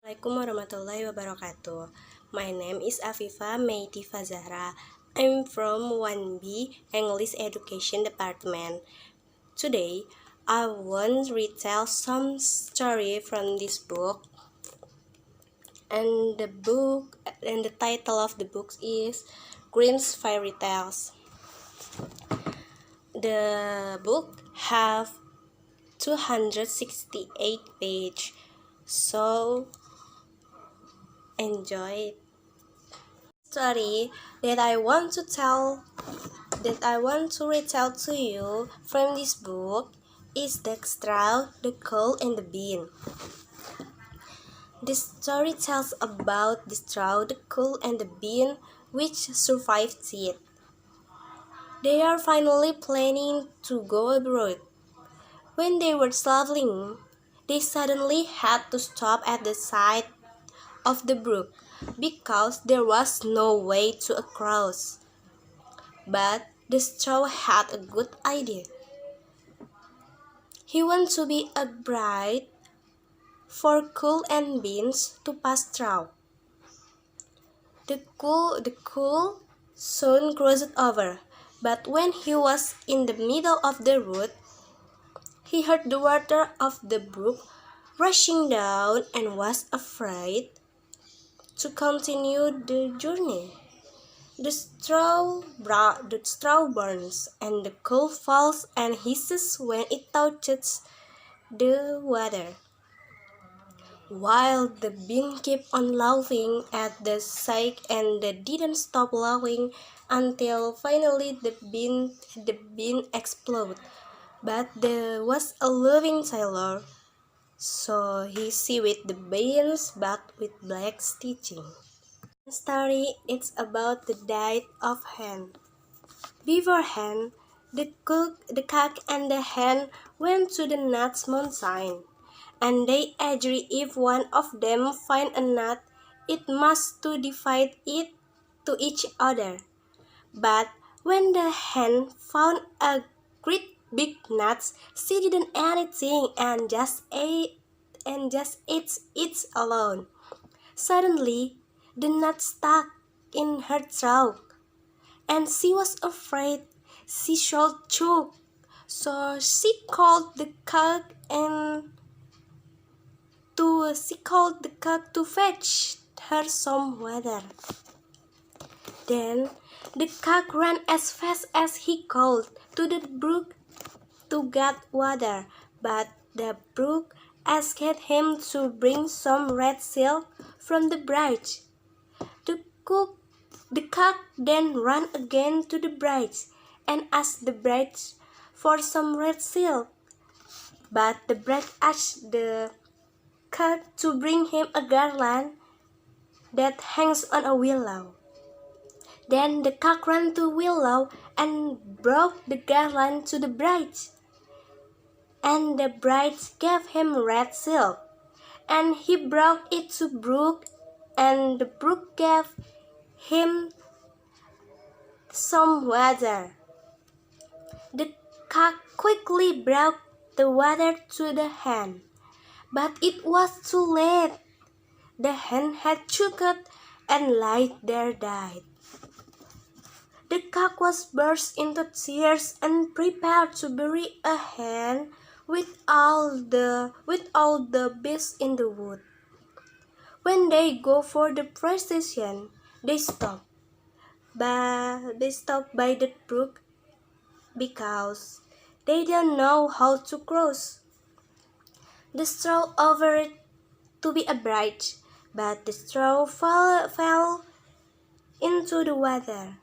Assalamualaikum warahmatullahi wabarakatuh. My name is Afifa Meitifazahra. I'm from 1B English Education Department. Today, I want to retell some story from this book. And the title of the book is Grimm's Fairy Tales. The book have 268 pages. So enjoy it. Story that I want to retell to you from this book is the straw, the coal, and the bean. This story tells about the straw, the coal, and the bean which survived it. They are finally planning to go abroad. When they were traveling, they suddenly had to stop at the side of the brook because there was no way to cross. But the straw had a good idea. He wanted to be a bride for coal and beans to pass through. The coal soon crossed over, but when he was in the middle of the road, he heard the water of the brook rushing down and was afraid to continue the journey. The straw burns, and the coal falls and hisses when it touches the water. While the bean kept on laughing at the sight, and they didn't stop laughing until finally the bean exploded. But there was a loving sailor, so he sewed the beans but with black stitching. The story is about the death of hen. Beforehand, the cock and the hen went to the nuts mountain, and they agreed if one of them find a nut, it must to divide it to each other. But when the hen found a great big nut, she didn't anything and just ate it alone. Suddenly, the nut stuck in her throat, and she was afraid she should choke. So she called the cock to fetch her some water. Then the cock ran as fast as he could to the brook to get water, but the brook asked him to bring some red silk from the bridge. The cock then ran again to the bridge and asked the bridge for some red silk, but the bridge asked the cock to bring him a garland that hangs on a willow. Then the cock ran to willow and brought the garland to the bridge, and the bridge gave him red silk, and he brought it to brook, and the brook gave him some water. The cock quickly brought the water to the hen, but it was too late. The hen had choked and lay there died. The cock was burst into tears and prepared to bury a hen with all the beasts in the wood. When they go for the procession, they stop by the brook because they don't know how to cross. The straw offered to be a bridge, but the straw fell into the water.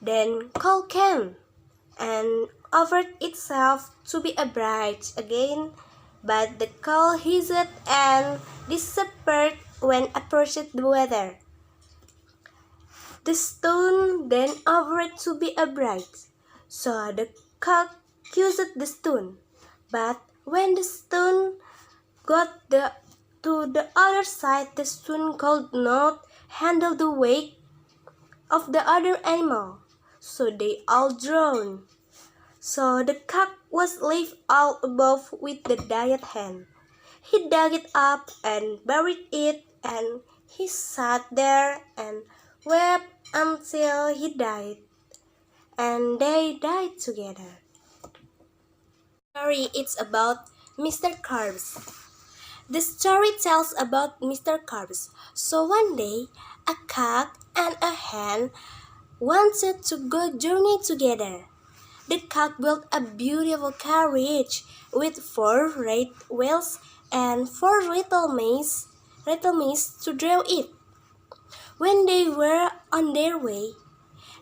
Then coal came and offered itself to be a bridge again, but the coal hissed and disappeared when approached the water. The stone then offered to be a bridge, so the cock used the stone, but when the stone got to the other side, the stone could not handle the weight of the other animal, so they all drowned. So the cock was left all above with the dead hen. He dug it up and buried it, and he sat there and wept until he died, and they died together. The story is about Mr. Krabs. The story tells about Mr. Krabs. So one day, a cock and a hen wanted to go journey together. The cock built a beautiful carriage with 4 red wheels and 4 little mice to draw it. When they were on their way,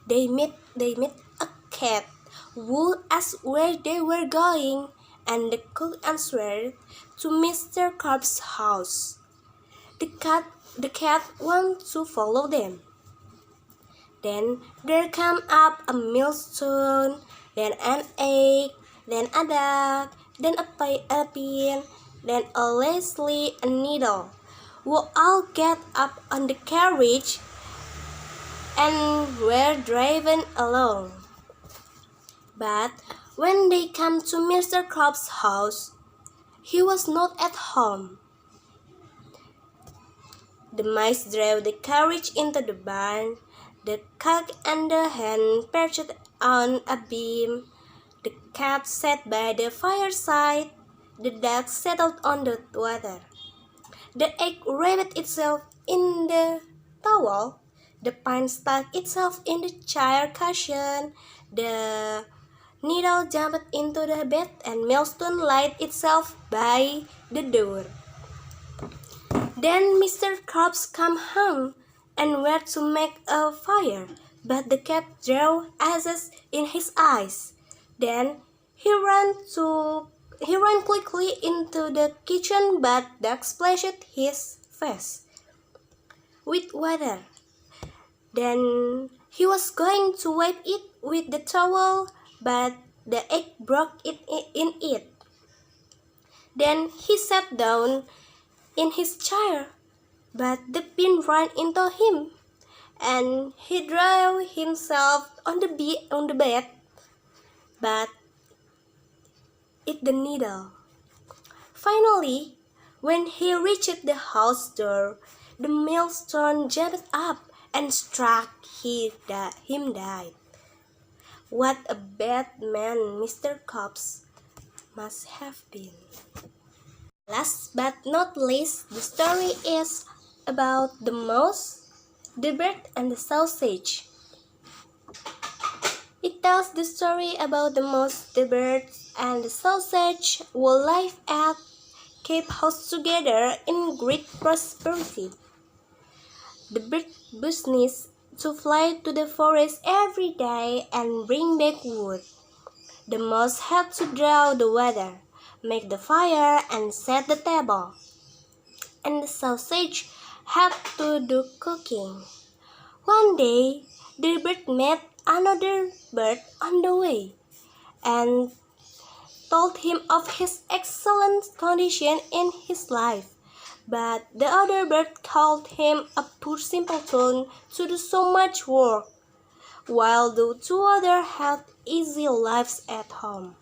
they met a cat who asked where they were going, and the cook answered to Mr. Krabs' house. The cat wanted to follow them. Then there came up a millstone, then an egg, then a duck, then a pin, then a Leslie, a needle, who all get up on the carriage and were driven along. But when they came to Mr. Krabs' house, he was not at home. The mice drove the carriage into the barn. The cock and the hen perched on a beam. The cat sat by the fireside. The duck settled on the water. The egg wrapped itself in the towel. The pine stuck itself in the chair cushion. The needle jumped into the bed, and millstone laid itself by the door. Then Mr. Krabs came home and went to make a fire, but the cat drew ashes in his eyes. Then he ran quickly into the kitchen, but duck splashed his face with water. Then he was going to wipe it with the towel, but the egg broke in it. Then he sat down in his chair, but the pin ran into him, and he drew himself on the bed, but it the needle. Finally, when he reached the house door, the millstone jumped up and struck him died. What a bad man Mr. Krabs must have been. Last but not least, the story is about the mouse, the bird, and the sausage. It tells the story about the mouse, the bird, and the sausage who live at keep house together in great prosperity. The bird business to fly to the forest every day and bring back wood. The mouse had to draw the water, make the fire, and set the table. And the sausage had to do cooking. One day, the bird met another bird on the way and told him of his excellent condition in his life. But the other bird called him a poor simpleton to do so much work, while the 2 others had easy lives at home.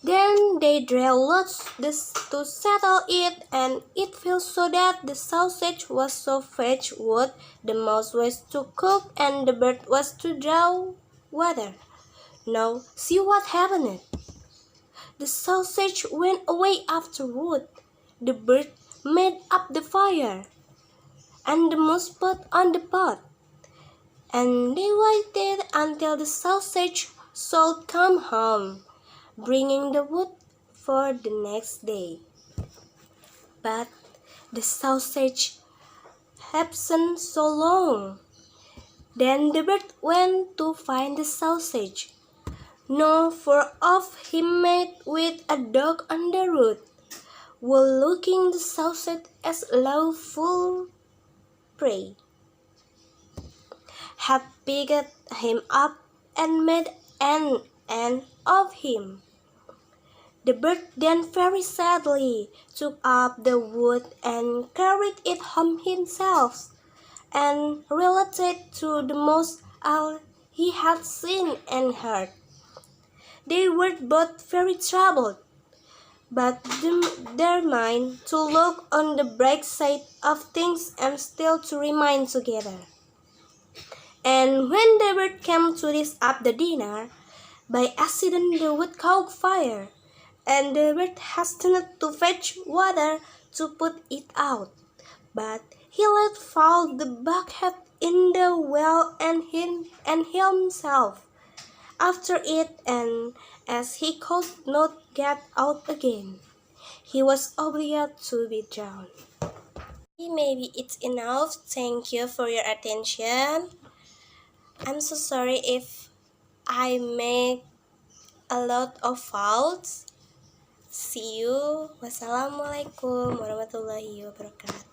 Then they drew lots to settle it, and it fell so that the sausage was to fetch wood, the mouse was to cook, and the bird was to draw water. Now see what happened. The sausage went away after wood, the bird made up the fire, and the mouse put on the pot. And they waited until the sausage should come home, bringing the wood for the next day. But the sausage absent so long. Then the bird went to find the sausage. No, for off he met with a dog on the road, while looking the sausage as lawful prey, had picked him up and made an end of him. The bird then very sadly took up the wood and carried it home himself, and related to the mouse all he had seen and heard. They were both very troubled. but determined to look on the bright side of things and still to remain together. And when the bird came to dish up the dinner, by accident the wood caught fire, and the bird hastened to fetch water to put it out. But he let fall the bucket in the well and himself after it, and as he could not get out again, he was obliged to be drowned. Maybe it's enough. Thank you for your attention. I'm so sorry if I make a lot of faults. See you. Wassalamualaikum warahmatullahi wabarakatuh.